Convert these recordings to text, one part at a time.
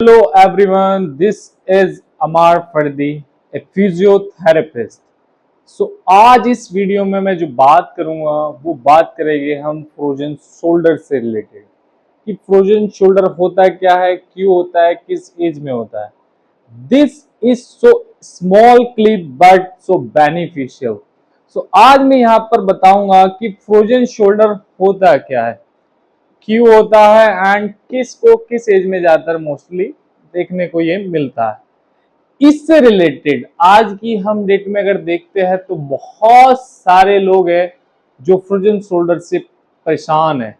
Hello everyone, this is Amar Fardi, a physiotherapist. आज इस video में मैं जो बात करूंगा वो बात करेंगे हम फ्रोजन शोल्डर से रिलेटेड कि फ्रोजन शोल्डर होता क्या है, क्यों होता है, किस एज में होता है. This is so small clip but so beneficial. आज मैं यहाँ पर बताऊंगा कि फ्रोजन शोल्डर होता क्या है, क्यों होता है एंड किसको किस एज में ज्यादातर मोस्टली देखने को ये मिलता है. इससे रिलेटेड आज की हम डेट में अगर देखते हैं तो बहुत सारे लोग हैं जो फ्रोजन शोल्डर से परेशान है.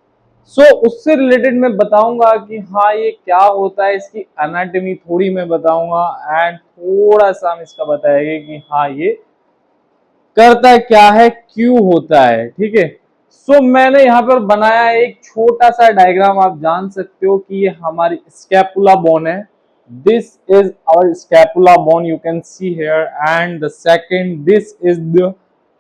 उससे रिलेटेड मैं बताऊंगा कि हाँ ये क्या होता है, इसकी एनाटॉमी थोड़ी मैं बताऊंगा एंड थोड़ा सा हम इसका बताएंगे कि हाँ ये करता क्या है, क्यों होता है. ठीक है. मैंने यहाँ पर बनाया एक छोटा सा डायग्राम. आप जान सकते हो कि ये हमारी स्कैपुला बोन है. This is our scapula bone, you can see here. And the second, this is the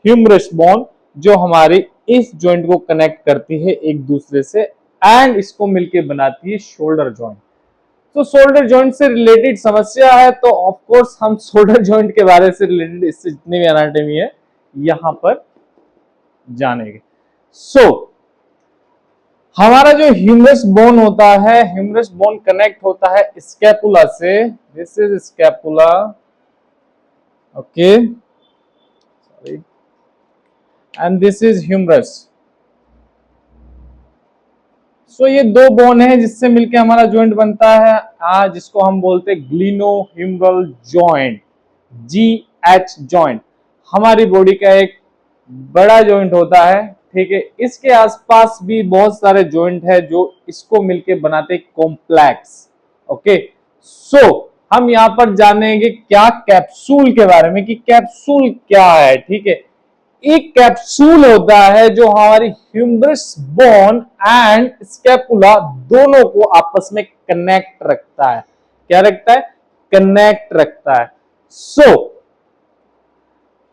humerus bone जो हमारे इस जॉइंट को कनेक्ट करती है एक दूसरे से एंड इसको मिलके बनाती है शोल्डर जॉइंट. शोल्डर जॉइंट से रिलेटेड समस्या है तो ऑफ कोर्स हम शोल्डर जॉइंट के बारे से रिलेटेड इससे जितनी भी एनाटॉमी है यहां पर जानेंगे. हमारा जो ह्यूमरस बोन होता है, ह्यूमरस बोन कनेक्ट होता है स्कैपुला से. This is scapula, okay, sorry, and this is humerus. ये दो बोन है जिससे मिलके हमारा जॉइंट बनता है, जिसको हम बोलते हैं ग्लिनो-ह्यूमरल जॉइंट, GH जॉइंट. हमारी बॉडी का एक बड़ा जॉइंट होता है. ठीक है. इसके आसपास भी बहुत सारे जॉइंट है जो इसको मिलके बनाते कॉम्प्लेक्स. ओके. हम यहाँ पर जानेंगे क्या कैप्सूल के बारे में कि कैप्सूल क्या है. ठीक है. एक कैप्सूल होता है जो हमारी ह्यूमरस बोन एंड स्कैपुला दोनों को आपस में कनेक्ट रखता है. क्या रखता है? कनेक्ट रखता है.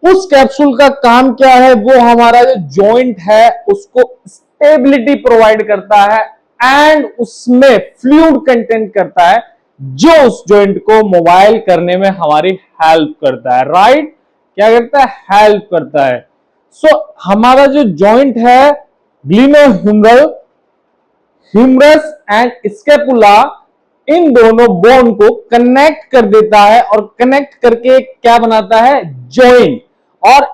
उस कैप्सूल का काम क्या है? वो हमारा जो जॉइंट है उसको स्टेबिलिटी प्रोवाइड करता है एंड उसमें फ्लूइड कंटेंट करता है जो उस जॉइंट को मोबाइल करने में हमारी हेल्प करता है. राइट. क्या करता है? हेल्प करता है. हमारा जो जॉइंट है ग्लिनो-ह्यूमरल, ह्यूमरस एंड स्कैपुला, इन दोनों बोन को कनेक्ट कर देता है और कनेक्ट करके क्या बनाता है? जॉइंट. और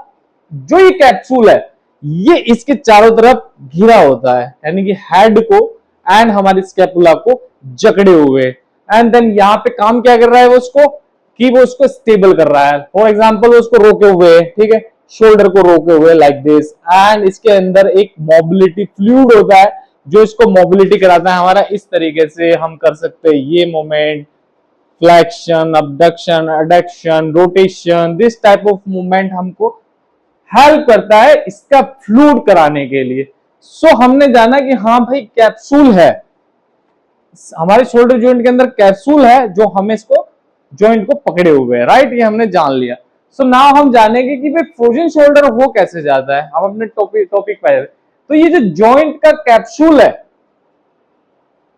जो ये कैप्सूल है ये इसके चारों तरफ घिरा होता है, यानी कि हेड को एंड हमारी स्कैपुला को जकड़े हुए. एंड देन यहाँ पे काम क्या कर रहा है वो उसको, कि वो उसको स्टेबल कर रहा है. फॉर एग्जांपल वो उसको रोके हुए, ठीक है, शोल्डर को रोके हुए लाइक दिस. एंड इसके अंदर एक मोबिलिटी फ्लूइड होता है जो इसको मोबिलिटी कराता है हमारा. इस तरीके से हम कर सकते हैं ये movement, flexion, abduction, adduction, rotation. This type of movement हमको हेल्प करता है इसका फ्लूइड कराने के लिए. हमने जाना कि हाँ भाई कैप्सूल है हमारे शोल्डर जॉइंट के अंदर, कैप्सूल है जो हमें इसको जॉइंट को पकड़े हुए है. राइट. ये हमने जान लिया. नाउ हम जानेंगे कि भाई फ्रोजन शोल्डर हो कैसे जाता है. हम अपने टॉपिक पे. तो ये जो जॉइंट का कैप्सूल है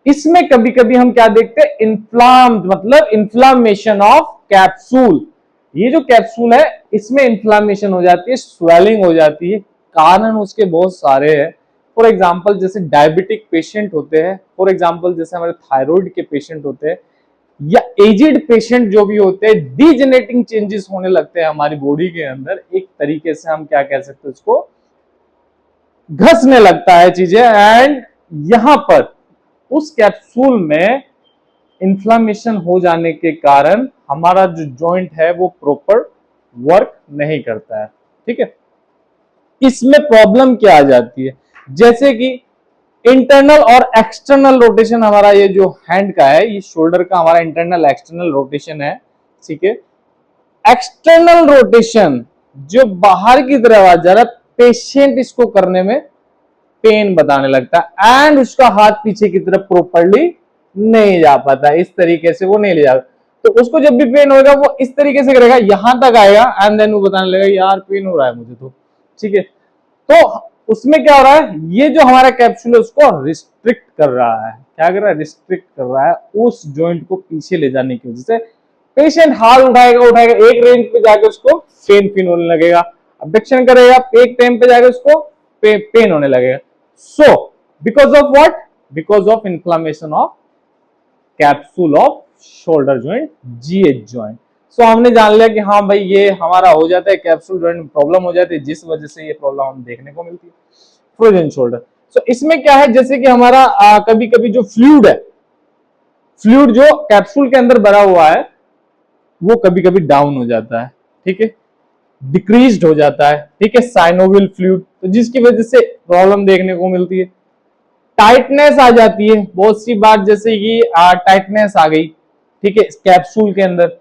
इसमें कभी कभी हम क्या देखते हैं? इन्फ्लाम्ड, मतलब इन्फ्लामेशन ऑफ कैप्सूल. ये जो कैप्सूल है इसमें इन्फ्लामेशन हो जाती है, स्वेलिंग हो जाती है. कारण उसके बहुत सारे हैं. फॉर एग्जांपल जैसे डायबिटिक पेशेंट होते हैं, फॉर एग्जांपल जैसे हमारे थायराइड के पेशेंट होते हैं, या एजिड पेशेंट जो भी होते हैं, डीजेनेटिंग चेंजेस होने लगते हैं हमारी बॉडी के अंदर. एक तरीके से हम क्या कह सकते हैं, उसको घसने लगता है चीजें. एंड यहां पर उस कैप्सूल में इन्फ्लामेशन हो जाने के कारण हमारा जो जॉइंट है वो प्रॉपर वर्क नहीं करता है. ठीक है. इसमें प्रॉब्लम क्या आ जाती है? जैसे कि इंटरनल और एक्सटर्नल रोटेशन. हमारा ये जो हैंड का है, ये शोल्डर का हमारा इंटरनल एक्सटर्नल रोटेशन है. ठीक है. एक्सटर्नल रोटेशन जो बाहर की तरफ आ जा रहा है, पेशेंट इसको करने में पेन बताने लगता है एंड उसका हाथ पीछे की तरफ प्रॉपर्ली नहीं जा पाता. इस तरीके से वो नहीं ले जाता. तो उसको जब भी पेन होगा वो इस तरीके से करेगा, यहां तक आएगा एंड देन वो बताने लगेगा यार पेन हो रहा है मुझे तो. ठीक है. तो उसमें क्या हो रहा है? ये जो हमारा कैप्सूल है उसको रिस्ट्रिक्ट कर रहा है. क्या कर रहा है, रिस्ट्रिक्ट कर रहा है उस जॉइंट को पीछे ले जाने की वजह से। पेशेंट हाथ उठाएगा, एक रेंज पे जाकर उसको पेन होने लगेगा, अबडक्शन करेगा, एक टाइम पे जाकर उसको पेन होने लगेगा। So because of what, because of inflammation of capsule of shoulder joint, GH joint. So हमने जान लिया कि हाँ भाई ये हमारा हो जाता है, कैप्सूल जॉइंट में प्रॉब्लम हो जाती है, जिस वजह से ये प्रॉब्लम हम देखने को मिलती है फ्रोजन शोल्डर। सो इसमें क्या है, जैसे कि हमारा कभी कभी जो फ्लूइड है, फ्लूइड जो कैप्सूल के अंदर भरा हुआ है वो कभी कभी डाउन हो जाता है, ठीक है, डिक्रीज्ड हो जाता है, ठीक है, साइनोवियल फ्लूइड, तो जिसकी वजह से प्रॉब्लम देखने को मिलती है। टाइटनेस आ जाती है, बहुत सी बार जैसे कि टाइटनेस आ गई, ठीक है, कैप्सूल के अंदर।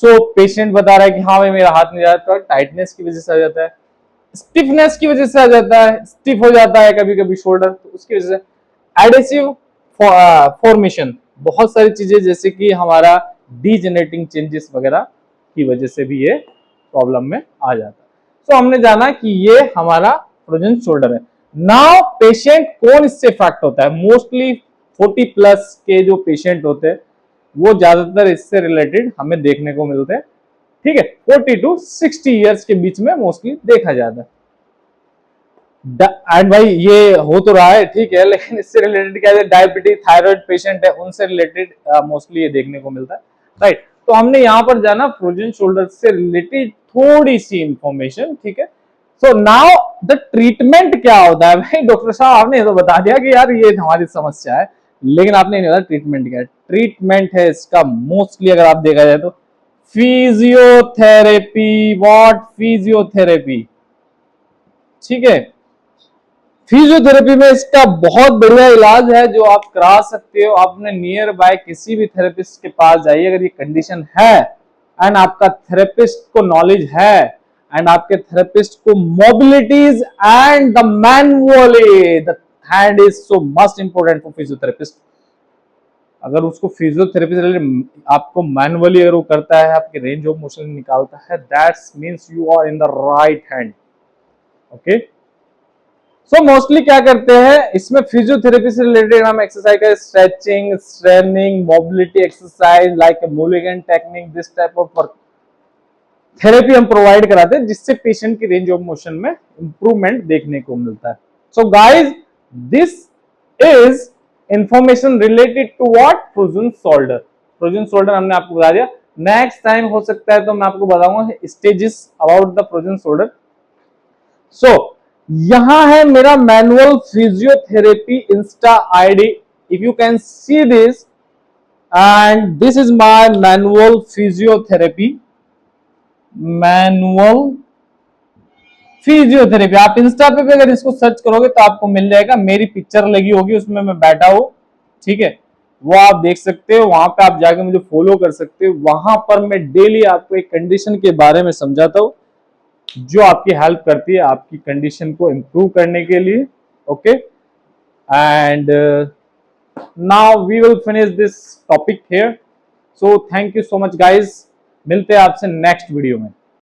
सो पेशेंट बता रहा है कि हाँ भाई मेरा हाथ नहीं जा रहा, टाइटनेस की वजह से आ जाता है, स्टिफनेस की वजह से आ जाता है, स्टिफ हो जाता है कभी कभी शोल्डर, तो उसकी वजह से एडेसिव फॉर्मेशन, बहुत सारी चीजें जैसे कि हमारा डीजेनरेटिंग चेंजेस वगैरह की वजह से भी ये प्रॉब्लम में आ जाता है। सो हमने जाना कि ये हमारा फ्रोजन शोल्डर है। नाउ पेशेंट कौन इससे इफेक्ट होता है, मोस्टली 40 प्लस के जो पेशेंट होते हैं वो ज्यादातर इससे रिलेटेड हमें देखने को मिलते हैं, ठीक है, 40 टू 60 ईयर्स के बीच में मोस्टली देखा जाता है। एंड भाई ये हो तो रहा है, ठीक है, लेकिन इससे रिलेटेड क्या है, डायबिटीज थायराइड पेशेंट है उनसे रिलेटेड मोस्टली ये देखने को मिलता है, राइट। तो हमने यहाँ पर जाना फ्रोजन शोल्डर से रिलेटेड थोड़ी सी इंफॉर्मेशन, ठीक है। सो नाउ द ट्रीटमेंट क्या होता है, भाई डॉक्टर साहब आपने तो बता दिया कि यार ये हमारी समस्या है, लेकिन आपने नहीं बताया ट्रीटमेंट क्या है। ट्रीटमेंट है इसका मोस्टली अगर आप देखा जाए तो फिजियोथेरेपी, व्हाट, फिजियोथेरेपी, ठीक है। फिजियोथेरेपी में इसका बहुत बढ़िया इलाज है जो आप करा सकते हो, आपने नियर बाय किसी भी थेरेपिस्ट के पास जाइए, अगर ये कंडीशन है एंड आपका थेरेपिस्ट को नॉलेज है एंड आपके थेरेपिस्ट को mobilities and the manually the hand is so must important for physiotherapist. अगर उसको फिजियोथेरेपी से आपको मैनुअली अगर वो करता है, आपके रेंज ऑफ मोशन निकालता है, that's means you are in the right hand, okay. So mostly क्या करते हैं इसमें फिजियोथेरेपी से रिलेटेड हम एक्सरसाइज का stretching, straining, mobility exercise like Mulligan technique, this type of therapy हम प्रोवाइड कराते हैं जिससे पेशेंट की रेंज ऑफ मोशन में इंप्रूवमेंट देखने को मिलता है। So guys this is information related to what, frozen shoulder. Frozen shoulder हमने आपको बता दिया, नेक्स्ट टाइम हो सकता है तो मैं आपको बताऊंगा stages about the frozen shoulder. So यहां है मेरा manual physiotherapy insta ID, if you can see this, and this is my manual physiotherapy, manual physiotherapy. आप इंस्टा पे भी अगर इसको सर्च करोगे तो आपको मिल जाएगा, मेरी पिक्चर लगी होगी उसमें मैं बैठा हूं, ठीक है, वो आप देख सकते हो, वहां पे आप जाके मुझे फॉलो कर सकते हो। वहां पर मैं डेली आपको एक कंडीशन के बारे में समझाता हूं जो आपकी हेल्प करती है आपकी कंडीशन को इंप्रूव करने के लिए, okay. And now we will finish this topic here. So thank you so much guys, मिलते हैं आपसे नेक्स्ट वीडियो में।